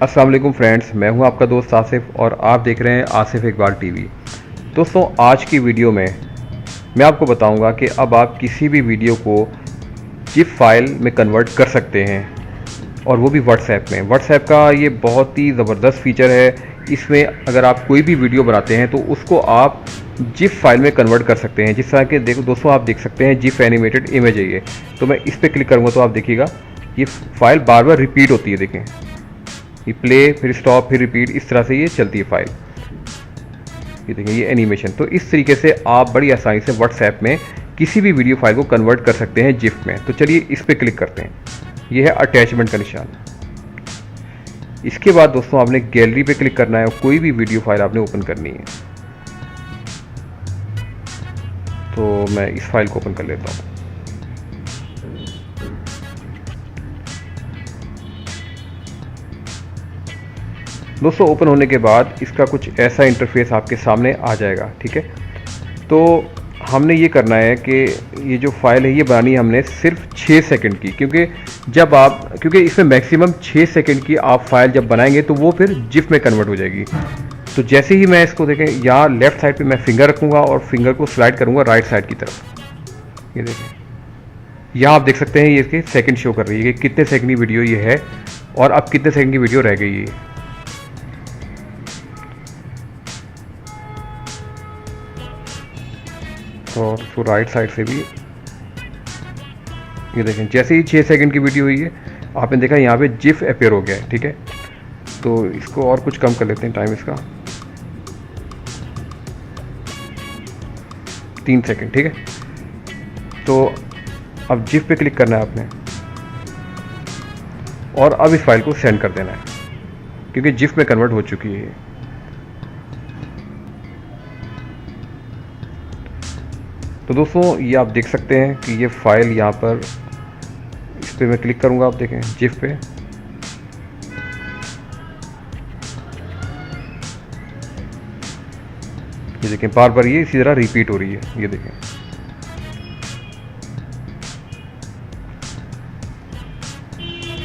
अस्सलाम वालेकुम फ्रेंड्स, मैं हूं आपका दोस्त आसिफ और आप देख रहे हैं आसिफ इकबाल टीवी। दोस्तों, आज की वीडियो में मैं आपको बताऊंगा कि अब आप किसी भी वीडियो को जिप फाइल में कन्वर्ट कर सकते हैं और वो भी व्हाट्सएप में। व्हाट्सएप का ये बहुत ही ज़बरदस्त फीचर है। इसमें अगर आप कोई भी वीडियो बनाते हैं तो उसको आप जिप फाइल में कन्वर्ट कर सकते हैं। जिस तरह के देखो दोस्तों, आप देख सकते हैं जिप एनिमेटेड इमेज है ये। तो मैं इस पर क्लिक करूँगा तो आप देखिएगा ये फाइल बार बार रिपीट होती है। देखें, ये प्ले फिर स्टॉप फिर रिपीट, इस तरह से ये चलती है फाइल। ये देखें, ये एनिमेशन। तो इस तरीके से आप बड़ी आसानी से व्हाट्सएप में किसी भी वीडियो फाइल को कन्वर्ट कर सकते हैं जिप में। तो चलिए इस पर क्लिक करते हैं। ये है अटैचमेंट का निशान। इसके बाद दोस्तों आपने गैलरी पे क्लिक करना है और कोई भी वीडियो फाइल आपने ओपन करनी है। तो मैं इस फाइल को ओपन कर लेता हूँ। दोस्तों, ओपन होने के बाद इसका कुछ ऐसा इंटरफेस आपके सामने आ जाएगा। ठीक है, तो हमने ये करना है कि ये जो फाइल है ये बनानी है हमने सिर्फ 6 सेकंड की, क्योंकि इसमें मैक्सिमम 6 सेकंड की आप फाइल जब बनाएंगे तो वो फिर जिप में कन्वर्ट हो जाएगी। तो जैसे ही मैं इसको देखें, यहाँ लेफ्ट साइड पे मैं फिंगर रखूँगा और फिंगर को स्लाइड करूँगा राइट साइड की तरफ। ये देखें, यहाँ आप देख सकते हैं ये इसके सेकंड शो कर रही है कि कितने सेकंड की वीडियो ये है और अब कितने सेकंड की वीडियो रह गई है। और उसको राइट साइड से भी ये देखें, जैसे ही 6 सेकंड की वीडियो हुई है आपने देखा यहाँ पे जिप अपीयर हो गया है। ठीक है, तो इसको और कुछ कम कर लेते हैं टाइम इसका, 3 सेकंड। ठीक है, तो अब जिप पे क्लिक करना है आपने और अब इस फाइल को सेंड कर देना है क्योंकि जिप में कन्वर्ट हो चुकी है। तो दोस्तों, ये आप देख सकते हैं कि ये फाइल यहाँ पर, इस पर मैं क्लिक करूँगा, आप देखें जिप पे। ये देखें बार बार ये इसी तरह रिपीट हो रही है। ये देखें,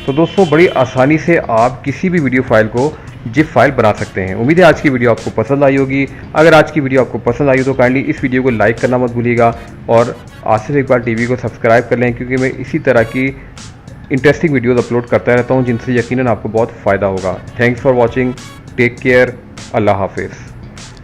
तो दोस्तों बड़ी आसानी से आप किसी भी वीडियो फाइल को जिप फाइल बना सकते हैं। उम्मीद है आज की वीडियो आपको पसंद आई होगी। अगर आज की वीडियो आपको पसंद आई हो तो काइंडली इस वीडियो को लाइक करना मत भूलिएगा और आसिफ इकबाल टीवी को सब्सक्राइब कर लें, क्योंकि मैं इसी तरह की इंटरेस्टिंग वीडियोज़ अपलोड करता रहता हूं जिनसे यकीनन आपको बहुत फ़ायदा होगा। Thanks for watching, take care, अल्लाह हाफिज़।